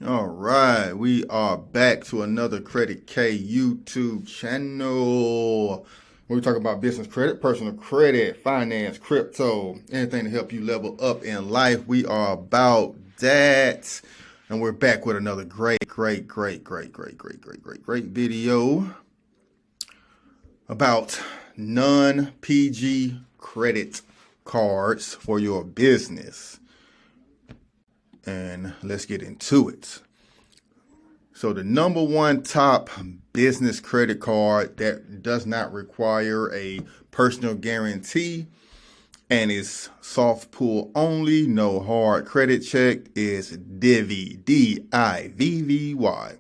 All right, we are back to another Credit K YouTube channel where we talk about business credit, personal credit, finance, crypto, anything to help you level up in life. We are about that. And we're back with another great video about non-PG credit cards for your business. And let's get into it. So the number one top business credit card that does not require a personal guarantee and is soft pull only, no hard credit check, is Divi, D-I-V-V-Y.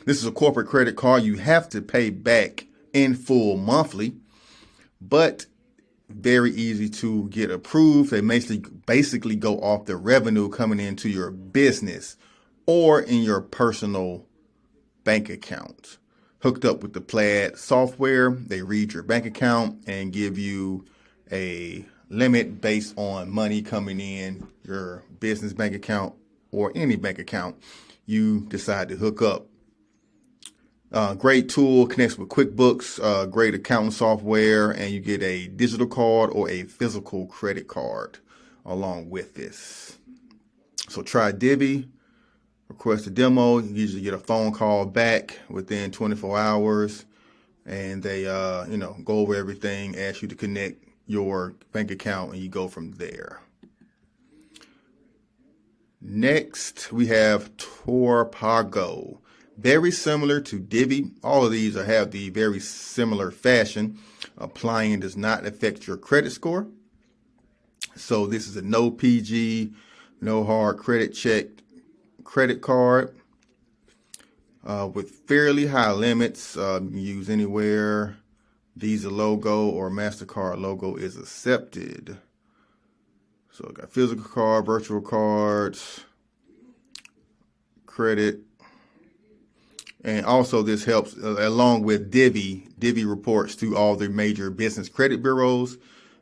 This is a corporate credit card you have to pay back in full monthly, but very easy to get approved. They basically go off the revenue coming into your business or in your personal bank account. Hooked up with the Plaid software, they read your bank account and give you a limit based on money coming in your business bank account or any bank account you decide to hook up. Great tool, connects with QuickBooks, great accounting software, and you get a digital card or a physical credit card along with this. So try Divi, request a demo. You usually get a phone call back within 24 hours, and they, go over everything, ask you to connect your bank account, and you go from there. Next, we have Torpogo. Very similar to Divi. All of these have the very similar fashion. Applying does not affect your credit score. So this is a no PG, no hard credit check credit card with fairly high limits. You can use anywhere Visa logo or MasterCard logo is accepted. So I got physical card, virtual cards, credit. And also this helps along with Divi. Divi reports to all the major business credit bureaus,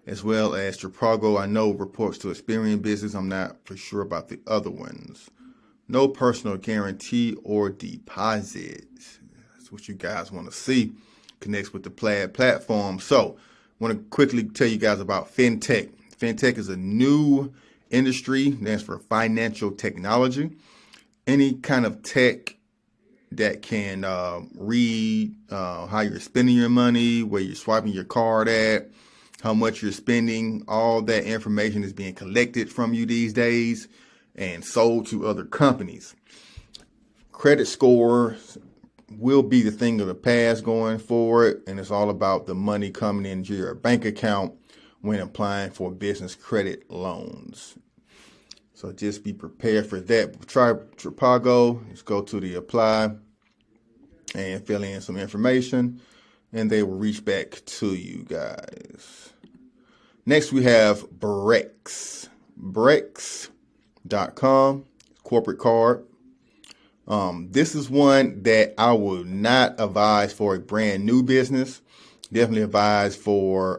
as well as Torpogo. I know reports to Experian Business. I'm not for sure about the other ones. No personal guarantee or deposit. That's what you guys want to see. Connects with the Plaid platform. So I want to quickly tell you guys about FinTech. FinTech is a new industry, stands for financial technology. Any kind of tech that can read how you're spending your money, where you're swiping your card at, how much you're spending. All that information is being collected from you these days and sold to other companies. Credit scores will be the thing of the past going forward, and it's all about the money coming into your bank account when applying for business credit loans. So just be prepared for that. Try Torpogo. Just go to the apply and fill in some information, and they will reach back to you guys. Next, we have Brex. Brex.com, corporate card. This is one that I would not advise for a brand new business. Definitely advise for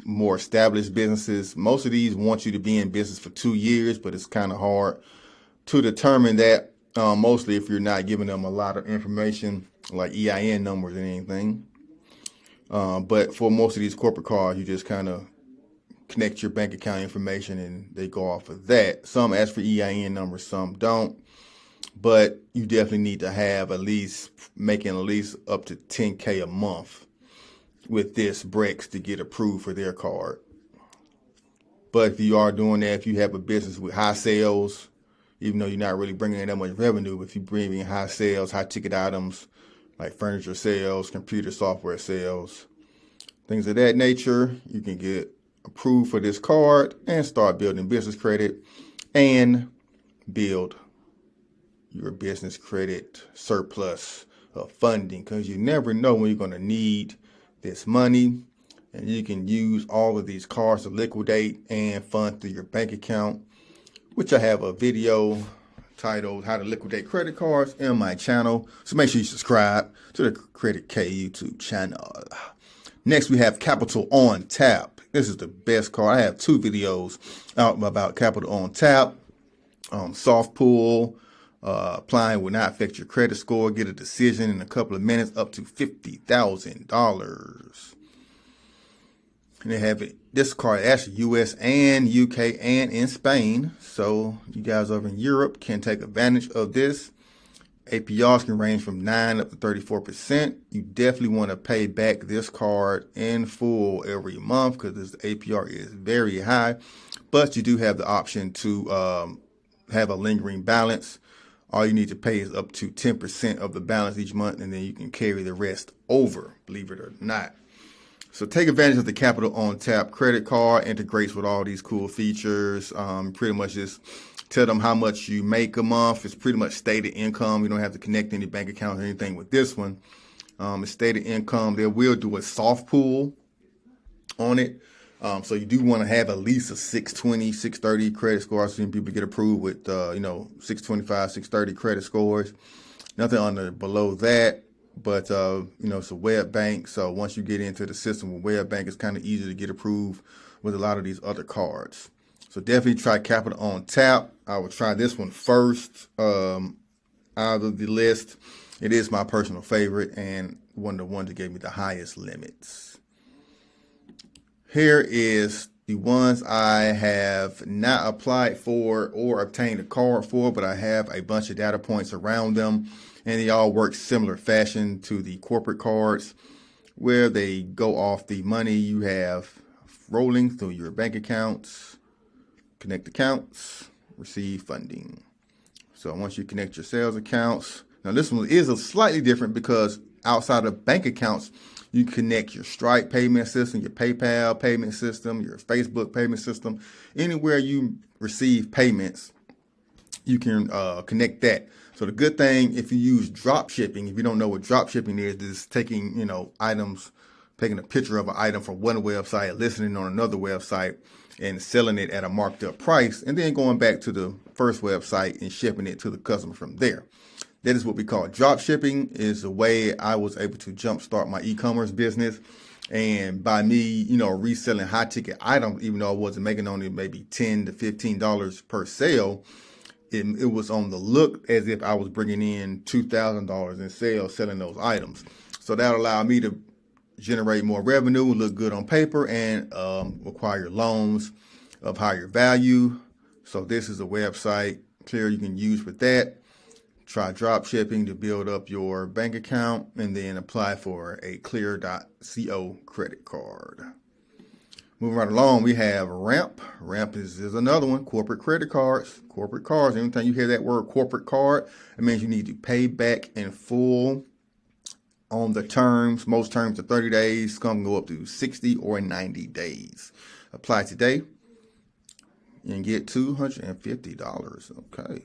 more established businesses. Most of these want you to be in business for 2 years, but it's kind of hard to determine that, mostly if you're not giving them a lot of information like EIN numbers and anything. But for most of these corporate cards, you just kind of connect your bank account information and they go off of that. Some ask for EIN numbers, some don't. But you definitely need to have making at least up to 10K a month with this Brex to get approved for their card. But if you are doing that, if you have a business with high sales, even though you're not really bringing in that much revenue, but if you bring in high sales, high ticket items like furniture sales, computer software sales, things of that nature, you can get approved for this card and start building business credit and build your business credit surplus of funding, because you never know when you're going to need this money, and you can use all of these cards to liquidate and fund through your bank account, which I have a video titled How to Liquidate Credit Cards in my channel. So make sure you subscribe to the Credit K YouTube channel. Next, we have Capital on Tap. This is the best card. I have 2 videos out about Capital on Tap, soft pull, Applying will not affect your credit score. Get a decision in a couple of minutes, up to $50,000. And they have it. This card actually U.S. and U.K. and in Spain. So you guys over in Europe can take advantage of this. APRs can range from 9 up to 34%. You definitely want to pay back this card in full every month because this APR is very high. But you do have the option to have a lingering balance. All you need to pay is up to 10% of the balance each month, and then you can carry the rest over, believe it or not. So take advantage of the Capital on Tap credit card. Integrates with all these cool features. Pretty much just tell them how much you make a month. It's pretty much stated income. You don't have to connect any bank accounts or anything with this one. It's stated income. They will do a soft pull on it. So you do want to have at least a 620, 630 credit score. I've seen people get approved with, 625, 630 credit scores. Nothing below that. But, it's a web bank. So once you get into the system with web bank, it's kind of easy to get approved with a lot of these other cards. So definitely try Capital on Tap. I would try this one first out of the list. It is my personal favorite and one of the ones that gave me the highest limits. Here is the ones I have not applied for or obtained a card for, but I have a bunch of data points around them. And they all work similar fashion to the corporate cards where they go off the money you have rolling through your bank accounts, connect accounts, receive funding. So once you connect your sales accounts, now this one is a slightly different because outside of bank accounts, you connect your Stripe payment system, your PayPal payment system, your Facebook payment system. Anywhere you receive payments, you can connect that. So the good thing, if you use drop shipping, if you don't know what drop shipping is taking, items, taking a picture of an item from one website, listing it on another website, and selling it at a marked up price, and then going back to the first website and shipping it to the customer from there. That is what we call drop shipping. Is the way I was able to jumpstart my e-commerce business. And by me, reselling high ticket items, even though I wasn't making only maybe $10 to $15 per sale, it was on the look as if I was bringing in $2,000 in sales selling those items. So that allowed me to generate more revenue, look good on paper, and acquire loans of higher value. So this is a website clear you can use for that. Try drop shipping to build up your bank account and then apply for a clear.co credit card. Moving right along, we have Ramp. Ramp is another one, corporate credit cards. Corporate cards, anytime you hear that word corporate card, it means you need to pay back in full on the terms. Most terms are 30 days, some go up to 60 or 90 days. Apply today and get $250, okay.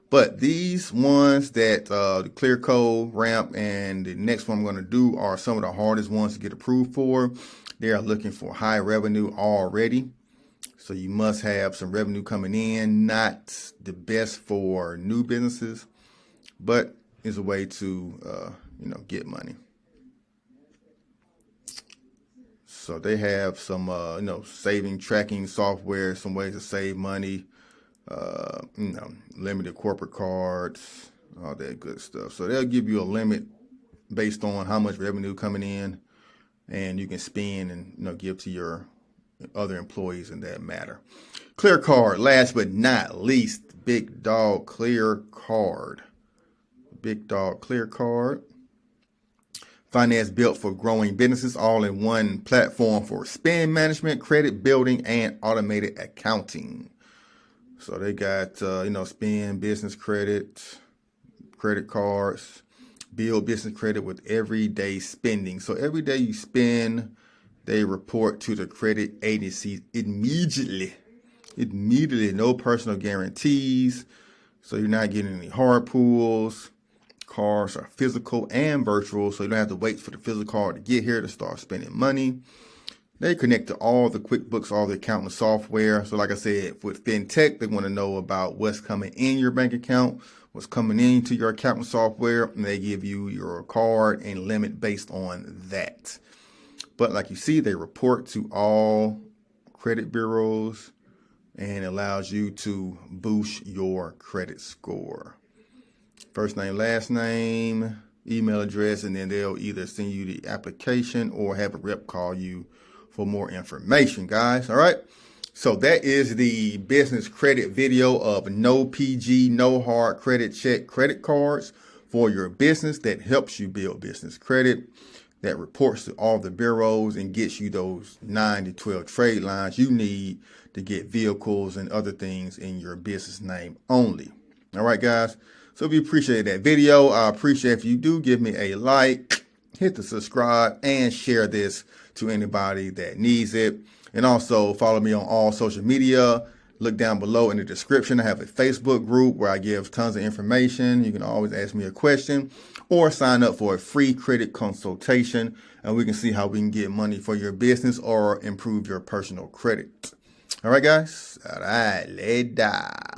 But these ones that the Clear Code, Ramp, and the next one I'm going to do are some of the hardest ones to get approved for. They are looking for high revenue already. So you must have some revenue coming in. Not the best for new businesses, but is a way to, get money. So they have some, saving tracking software, some ways to save money. Limited corporate cards, all that good stuff. So they'll give you a limit based on how much revenue coming in, and you can spend and give to your other employees in that matter. Clear Card, last but not least, Big Dog Clear Card. Big Dog Clear Card. Finance built for growing businesses, all in one platform for spend management, credit building, and automated accounting. So they got, spend business credit, credit cards, build business credit with everyday spending. So every day you spend, they report to the credit agencies immediately, no personal guarantees. So you're not getting any hard pulls. Cards are physical and virtual, so you don't have to wait for the physical card to get here to start spending money. They connect to all the QuickBooks, all the accounting software. So like I said, with FinTech, they want to know about what's coming in your bank account, what's coming into your accounting software, and they give you your card and limit based on that. But like you see, they report to all credit bureaus and allows you to boost your credit score. First name, last name, email address, and then they'll either send you the application or have a rep call you for more information, guys. All right. So that is the business credit video of no PG, no hard credit check credit cards for your business that helps you build business credit, that reports to all the bureaus and gets you those 9 to 12 trade lines you need to get vehicles and other things in your business name only. All right, guys. So if you appreciate that video, I appreciate if you do give me a like, hit the subscribe, and share this to anybody that needs it. And also follow me on all social media. Look down below in the description. I have a Facebook group where I give tons of information. You can always ask me a question or sign up for a free credit consultation, and we can see how we can get money for your business or improve your personal credit. All right, guys. All right, let's die.